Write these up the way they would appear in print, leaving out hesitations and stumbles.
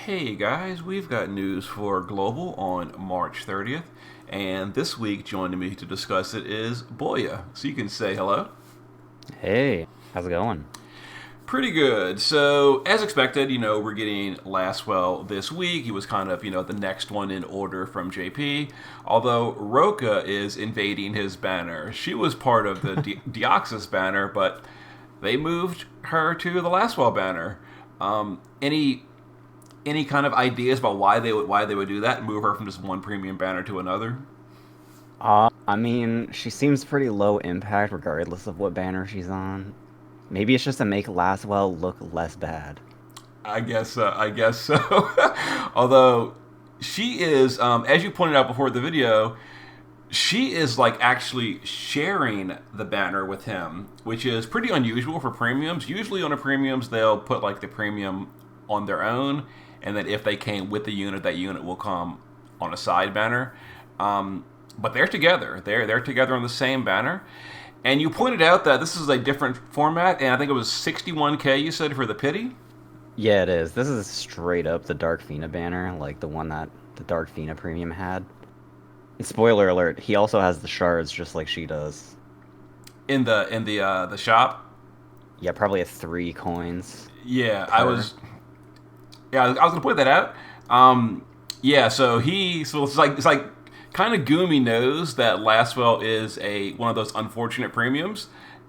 Hey guys, we've got news for Global on March 30th, and this week joining me to discuss it is Boya. So you can say hello. Hey, how's it going? Pretty good. So, as expected, we're getting Lasswell this week. He was kind of, the next one in order from JP. Although Roka is invading his banner. She was part of the Deoxys banner, but they moved her to the Lasswell banner. Any kind of ideas about why they would do that and move her from just one premium banner to another? I mean, she seems pretty low impact regardless of what banner she's on. Maybe it's just to make Lasswell look less bad. I guess so. Although she is, as you pointed out before the video, she is like actually sharing the banner with him, which is pretty unusual for premiums. Usually on a premiums they'll put like the premium on their own, and then if they came with the unit, that unit will come on a side banner. But they're together. They're together on the same banner. And you pointed out that this is a different format, and I think it was 61K you said for the pity. Yeah, it is. This is straight up the Dark Fina banner, like the one that the Dark Fina premium had. And spoiler alert, he also has the shards just like she does. In the shop. Yeah, probably at 3 coins Yeah, I per. was Yeah, I was gonna point that out. Yeah, so it's like kind of Goomy knows that Lasswell is a one of those unfortunate premiums,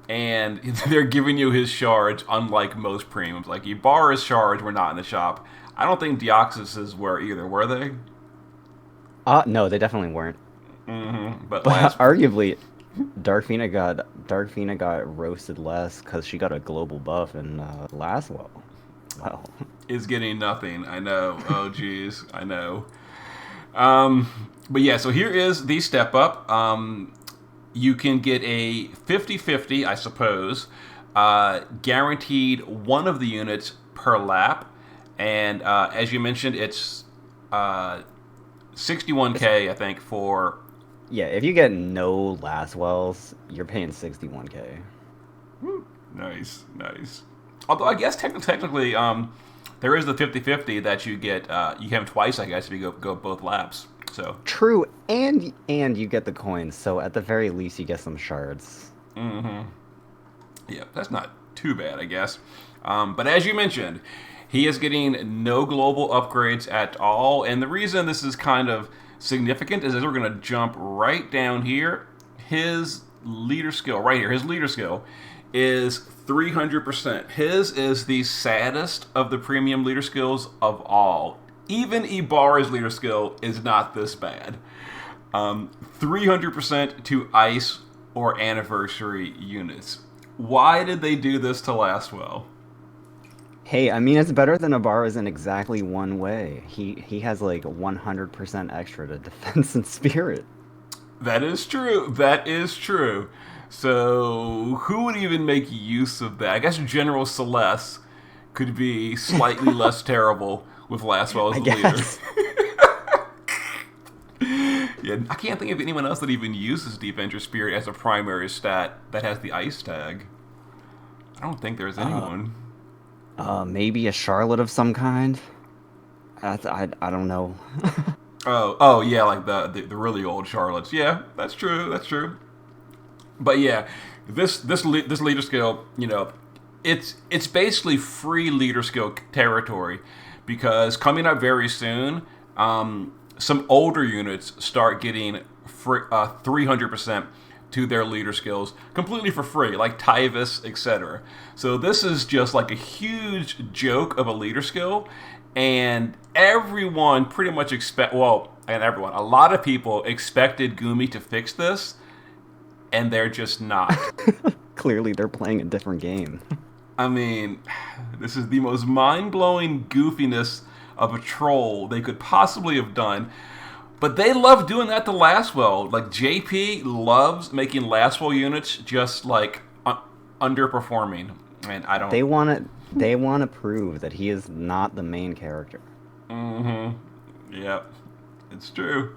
and they're giving you his shards, unlike most premiums. Like Ibarra's shards were not in the shop. I don't think Deoxys's were either, were they? No, they definitely weren't. But But last arguably, Dark Fina got roasted less because she got a global buff in Lasswell. Well, is getting nothing. I know. Oh, geez, I know. Um, but yeah, so here is the step up. You can get a 50-50, I suppose, guaranteed one of the units per lap. And as you mentioned, it's uh, it's 61K, I think, for. Yeah, if you get no Lasswells, you're paying 61K. Nice, nice. Although I guess technically, there is the 50-50 that you get. You have twice, I guess, if you go both laps. So, True, and you get the coins, so at the very least you get some shards. yeah, that's not too bad, I guess. But as you mentioned, he is getting no global upgrades at all. And the reason this is kind of significant is that we're going to jump right down here. His leader skill, right here, his leader skill is 300%. His is the saddest of the premium leader skills of all. Even Ibarra's leader skill is not this bad. 300% to ice or anniversary units. Why did they do this to Lasswell? Hey, I mean it's better than Ibarra's in exactly one way. He has like 100% extra to defense and spirit. That is true. That is true. So, who would even make use of that? I guess General Celeste could be slightly less terrible with Lasswell as I the leader. guess. Yeah, I can't think of anyone else that even uses Defender Spirit as a primary stat that has the ice tag. I don't think there's Uh, anyone. Maybe a Charlotte of some kind. I don't know. Oh, yeah, like the really old Charlottes. Yeah, that's true. That's true. But yeah, this leader skill, it's basically free leader skill territory because coming up very soon, some older units start getting 300% to their leader skills completely for free, like Tyvis, etc. So this is just like a huge joke of a leader skill, and everyone pretty much and everyone, a lot of people expected Gumi to fix this, and they're just not. Clearly they're playing a different game. I mean, this is the most mind-blowing goofiness of a troll they could possibly have done. But they love doing that to Lasswell. Like JP loves making Lasswell units just like underperforming, and I don't. They want to prove that he is not the main character. Yeah, it's true.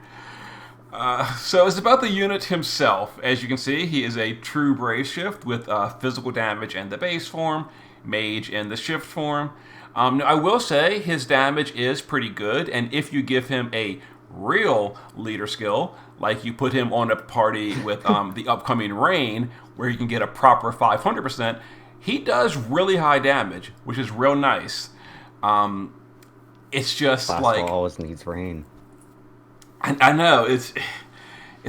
So it's about the unit himself. As you can see, he is a true Brave Shift with physical damage in the base form, Mage in the Shift form. I will say his damage is pretty good, and if you give him a real leader skill, like you put him on a party with the upcoming rain, where he can get a proper 500%, he does really high damage, which is real nice. It's just Lasswell like always needs rain. I know it's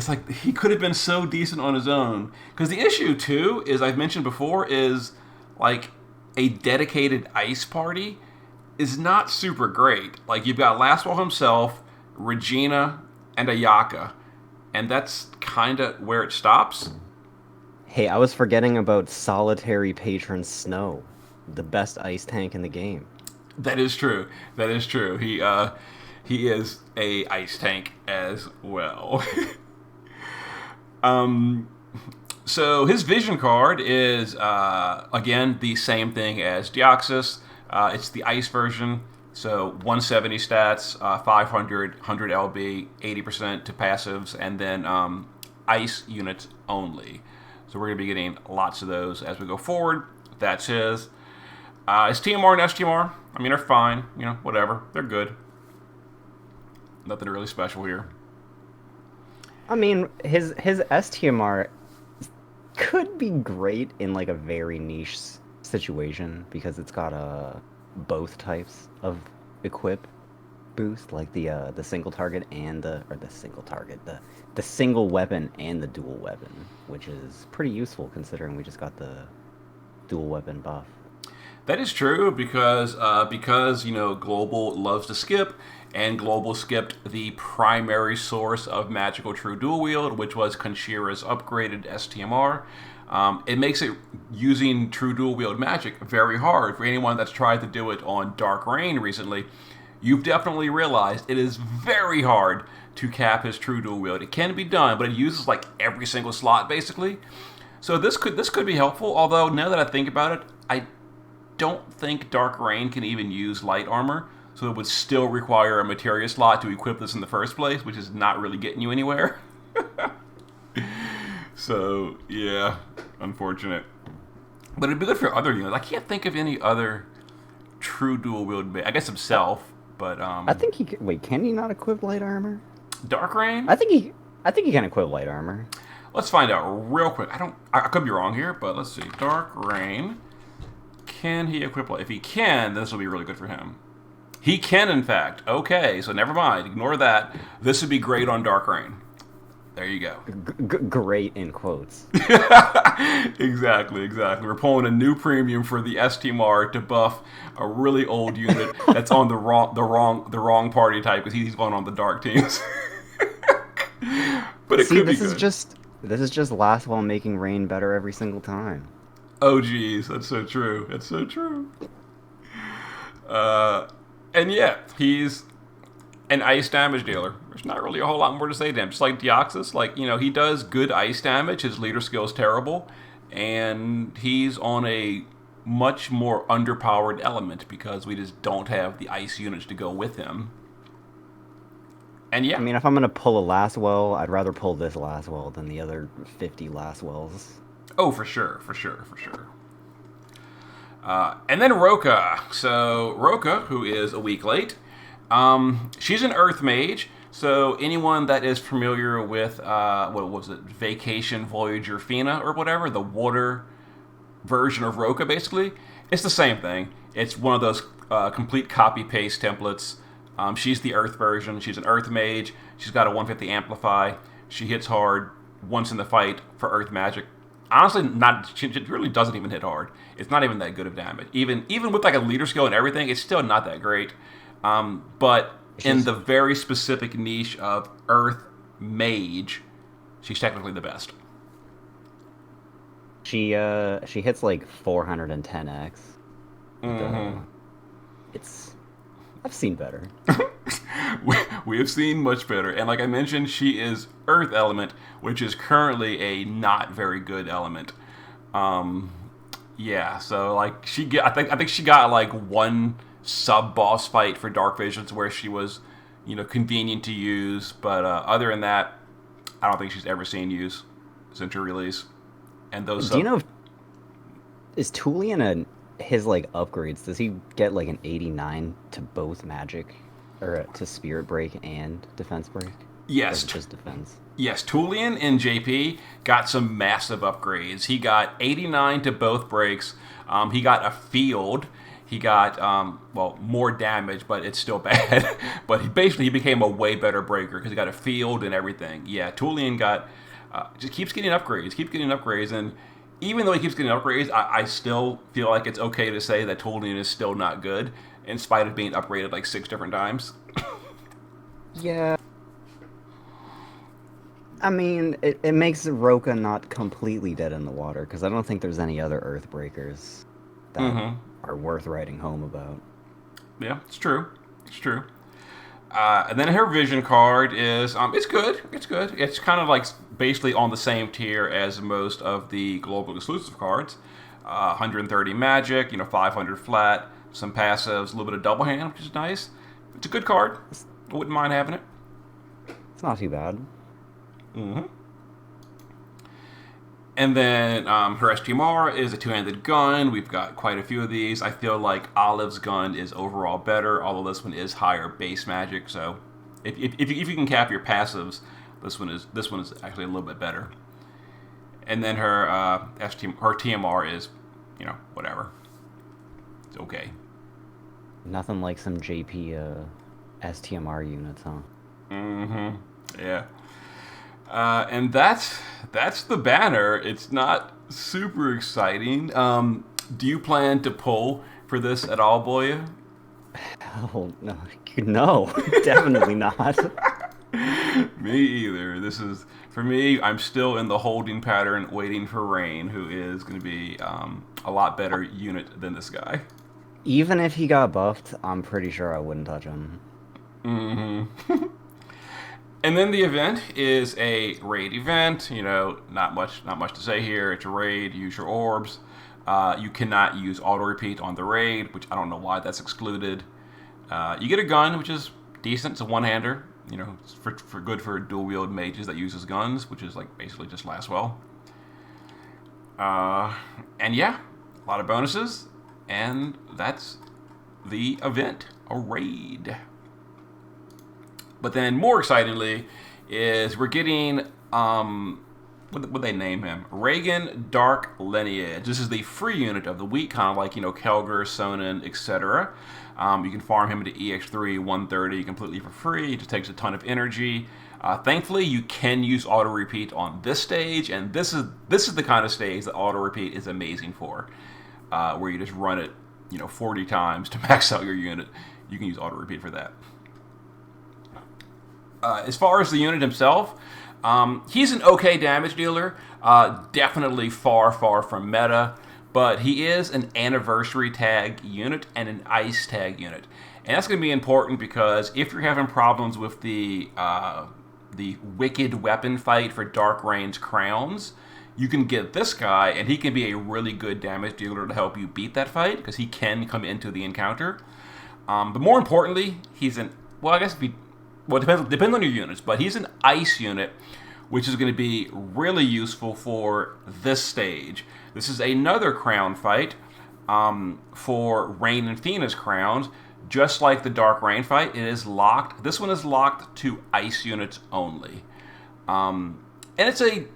like he could have been so decent on his own. Because the issue too is I've mentioned before is like a dedicated ice party is not super great. Like you've got Lasswell himself, Regina, and Ayaka, and that's kind of where it stops. Hey, I was forgetting about Solitary Patron Snow, the best ice tank in the game. That is true. That is true. He is a ice tank as well. So his vision card is again the same thing as Deoxys. It's the ice version. So 170 stats, 500, 100 LB, 80% to passives, and then ice units only. So we're going to be getting lots of those as we go forward. That's his. His TMR and STMR, I mean, they're fine. You know, whatever. They're good. Nothing really special here. I mean, his STMR could be great in like a very niche situation because it's got both types of equip boost, like the single target and the single weapon and the dual weapon, which is pretty useful considering we just got the dual weapon buff. That is true because you know Global loves to skip, and Global skipped the primary source of magical true dual wield, which was Conchira's upgraded STMR. It makes it using true dual wield magic very hard for anyone that's tried to do it on Dark Reign recently. You've definitely realized it is very hard to cap his true dual wield. It can be done, but it uses like every single slot basically. So this could be helpful. Although now that I think about it, I don't think Dark Reign can even use light armor, so it would still require a materia slot to equip this in the first place, which is not really getting you anywhere. So yeah, unfortunate. But it'd be good for other units. I can't think of any other true dual wield. I guess himself, but I think he can, wait. Can he not equip light armor? Dark Reign. I think he can equip light armor. Let's find out real quick. I could be wrong here, but let's see. Dark Reign. Can he equip light? If he can, then this will be really good for him. He can, in fact. Okay, so never mind. Ignore that. This would be great on Dark Reign. There you go. Great in quotes. Exactly. We're pulling a new premium for the STMR to buff a really old unit that's on the wrong party type because he's going on the dark teams. But it could be good. This is just Lasswell making rain better every single time. Oh geez, that's so true. That's so true. And yeah, he's an ice damage dealer. There's not really a whole lot more to say to him. Just like Deoxys, like, you know, he does good ice damage. His leader skill is terrible. And he's on a much more underpowered element because we just don't have the ice units to go with him. And yeah. I mean, if I'm going to pull a Lasswell, I'd rather pull this Lasswell than the other 50 Lasswells. Oh, for sure. And then Roka. So Roka, who is a week late, she's an Earth Mage. So anyone that is familiar with what was it, Vacation Voyager Fina or whatever, the water version of Roka, basically, it's the same thing. It's one of those complete copy paste templates. She's the Earth version. She's an Earth Mage. She's got a 150 amplify. She hits hard once in the fight for Earth magic. Honestly, she really doesn't even hit hard. It's not even that good of damage. Even with like a leader skill and everything, it's still not that great. But in the very specific niche of Earth Mage, she's technically the best. She hits like 410x. Mm-hmm. I've seen better. We have seen much better, and like I mentioned, she is Earth element, which is currently a not very good element. Yeah, so like I think she got like one sub boss fight for Dark Visions where she was, you know, convenient to use, but other than that, I don't think she's ever seen use since her release. And those. Do you know? Is Tulian his like upgrades, does he get like an 89 to both magic or to spirit break and defense break? Or is Yes, it just defense? yes, Tulian and JP got some massive upgrades. He got 89 to both breaks. He got a field. He got well, more damage, but it's still bad. But he became a way better breaker because he got a field and everything. Yeah, Tulian got just keeps getting upgrades, and even though he keeps getting upgrades, I still feel like it's okay to say that Tulian is still not good, in spite of being upgraded like 6 different times. Yeah. I mean, it makes Roka not completely dead in the water, because I don't think there's any other Earthbreakers that Mm-hmm. are worth writing home about. Yeah, it's true. It's true. And then her vision card is it's good. It's good. It's kind of like basically on the same tier as most of the global exclusive cards. 130 magic, 500 flat, some passives, a little bit of double hand, which is nice. It's a good card. I wouldn't mind having it. It's not too bad. Mm-hmm. And then her STMR is a two-handed gun. We've got quite a few of these. I feel like Olive's gun is overall better, although this one is higher base magic. So if you can cap your passives, this one is actually a little bit better. And then her her TMR is, whatever. It's okay. Nothing like some JP STMR units, huh? Mm-hmm. Yeah. And that's the banner. It's not super exciting. Do you plan to pull for this at all, Boya? Oh, no. No, definitely not. Me either. This is for me. I'm still in the holding pattern, waiting for Rain, who is going to be a lot better unit than this guy. Even if he got buffed, I'm pretty sure I wouldn't touch him. Mm-hmm. And then the event is a raid event. Not much to say here. It's a raid. Use your orbs. You cannot use auto repeat on the raid, which I don't know why that's excluded. You get a gun, which is decent. It's a one-hander. It's for good for dual wield mages that uses guns, which is like basically just Lasswell. And yeah, a lot of bonuses, and that's the event, a raid. But then, more excitingly, is we're getting what they name him? Reagan Dark Lineage. This is the free unit of the week, kind of like Kelger, Sonnen, etc. You can farm him into EX3 130 completely for free. It just takes a ton of energy. Thankfully, you can use auto repeat on this stage, and this is the kind of stage that auto repeat is amazing for, where you just run it 40 times to max out your unit. You can use auto repeat for that. As far as the unit himself, he's an okay damage dealer. Definitely far from meta, but he is an anniversary tag unit and an ice tag unit, and that's going to be important because if you're having problems with the wicked weapon fight for Dark Rain's crowns, you can get this guy, and he can be a really good damage dealer to help you beat that fight because he can come into the encounter. But more importantly, he's an it depends on your units, but he's an ice unit, which is going to be really useful for this stage. This is another crown fight for Rain and Thena's crowns. Just like the Dark Rain fight, it is locked. This one is locked to ice units only. And it's a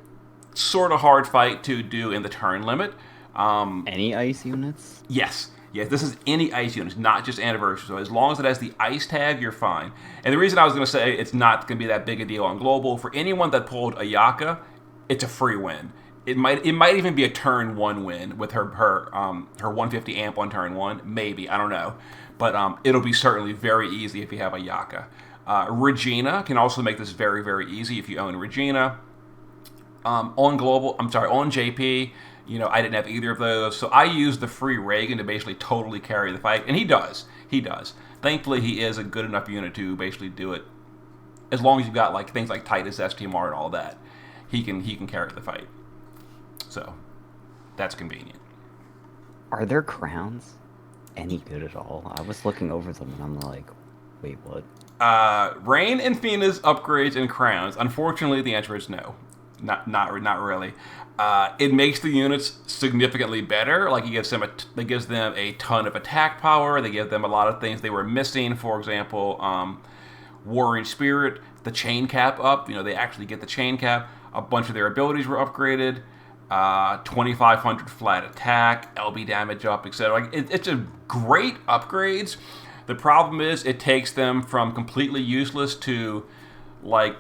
sort of hard fight to do in the turn limit. Any ice units? Yes, this is any ice units, not just anniversary. So as long as it has the ice tag, you're fine. And the reason I was going to say it's not going to be that big a deal on global, for anyone that pulled Ayaka, it's a free win. It might even be a turn 1 win with her 150 amp on turn 1, maybe, I don't know. But it'll be certainly very easy if you have Ayaka. Regina can also make this very, very easy if you own Regina. On JP, I didn't have either of those, so I used the free Reagan to basically totally carry the fight, and he does. Thankfully, he is a good enough unit to basically do it. As long as you've got things like Titus, STMR, and all that, he can carry the fight. So that's convenient. Are their crowns any good at all? I was looking over them and I'm like, wait, what? Rain and Thena's upgrades and crowns. Unfortunately, the answer is no. Not really. It makes the units significantly better. Like it gives them a ton of attack power. They give them a lot of things they were missing. For example, Warring Spirit, the chain cap up. They actually get the chain cap. A bunch of their abilities were upgraded. 2,500 flat attack, LB damage up, etc. It's a great upgrades. The problem is it takes them from completely useless to like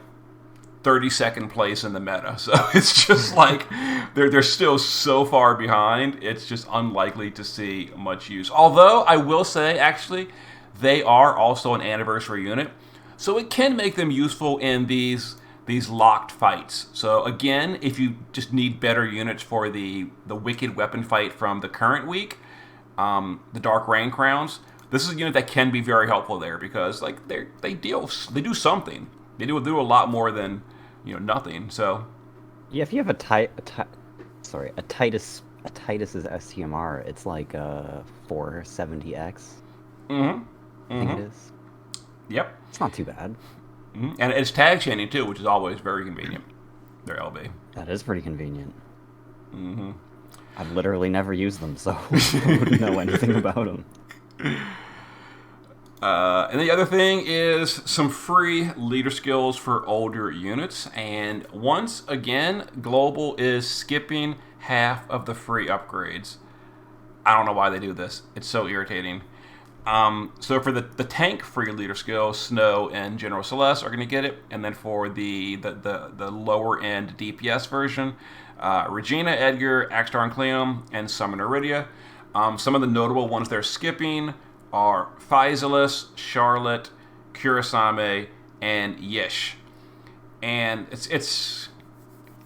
32nd place in the meta. So it's just like they're still so far behind. It's just unlikely to see much use. Although I will say, actually, they are also an anniversary unit, so it can make them useful in these locked fights. So again, if you just need better units for the wicked weapon fight from the current week, the Dark Rain Crowns, this is a unit that can be very helpful there because like they do something. They do a lot more than nothing. So Yeah, if you have a Titus's STMR, it's like 470X. Mm-hmm. I think it is. Yep. It's not too bad. Mm-hmm. And it's tag chaining too, which is always very convenient. Their LB. That is pretty convenient. Mm-hmm. I've literally never used them, so I wouldn't know anything about them. And the other thing is some free leader skills for older units. And once again, Global is skipping half of the free upgrades. I don't know why they do this. It's so irritating. So for the tank free leader skill, Snow and General Celeste are going to get it. And then for the lower end DPS version, Regina, Edgar, Axtar and Cleum, and Summoner Iridia. Some of the notable ones they're skipping are Physalis, Charlotte, Kurasame, and Yish. And it's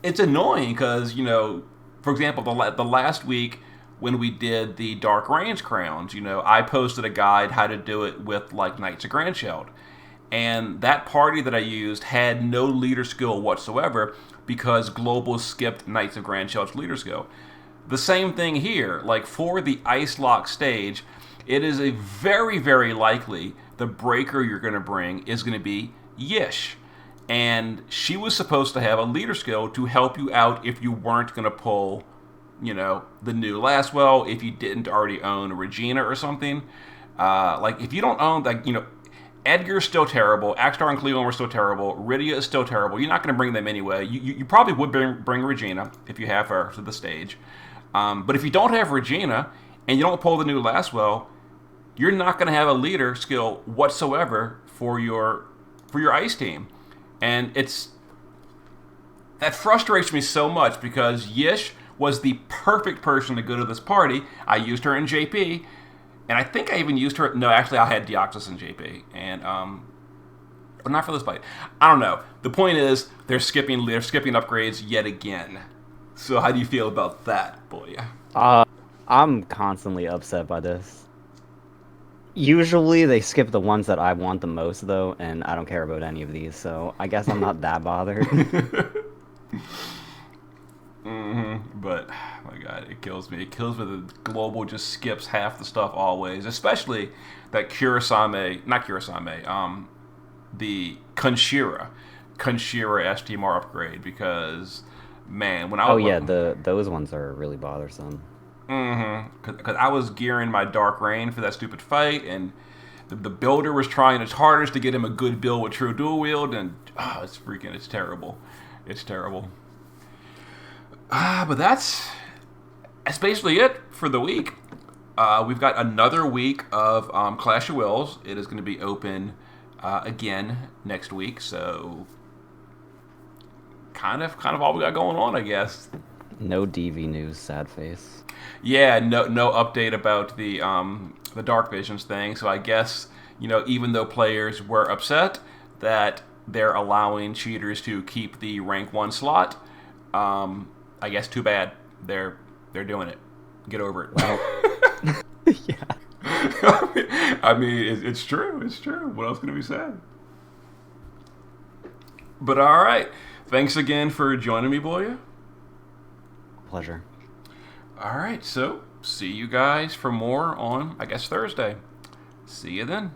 annoying because, for example, the last week when we did the Dark Range Crowns, I posted a guide how to do it with like Knights of Grandchild. And that party that I used had no leader skill whatsoever because Global skipped Knights of Grandchild's leader skill. The same thing here. Like for the Ice Lock stage, it is a very, very likely the breaker you're going to bring is going to be Yish. And she was supposed to have a leader skill to help you out if you weren't going to pull, the new Lasswell, if you didn't already own Regina or something. Like, if you don't own, Edgar's still terrible, Axtar and Cleon were still terrible, Rydia is still terrible. You're not going to bring them anyway. You probably would bring Regina if you have her to the stage. But if you don't have Regina and you don't pull the new Lasswell, you're not going to have a leader skill whatsoever for your ice team. And that frustrates me so much because Yish was the perfect person to go to this party. I used her in JP, and I think I even used her. No, actually, I had Deoxys in JP, and but not for this fight. I don't know. The point is, they're skipping upgrades yet again. So, how do you feel about that, Boya? I'm constantly upset by this. Usually they skip the ones that I want the most, though, and I don't care about any of these, so I guess I'm not that bothered. But, my God, it kills me. It kills me that Global just skips half the stuff always, especially that the Kunshira STMR upgrade, because, man, when I was... Oh, yeah, those ones are really bothersome. Because I was gearing my Dark Rain for that stupid fight, and the builder was trying his hardest to get him a good build with True Dual Wield, and it's terrible. It's terrible. But that's basically it for the week. We've got another week of Clash of Wills. It is going to be open again next week, so kind of all we got going on, I guess. No DV news, sad face. Yeah, no update about the Dark Visions thing. So I guess, even though players were upset that they're allowing cheaters to keep the rank 1 slot, I guess too bad. They're doing it. Get over it. Well, yeah. I mean, it's true. It's true. What else can be said? But all right. Thanks again for joining me, Boya. Pleasure. All right, so see you guys for more on, I guess, Thursday. See you then.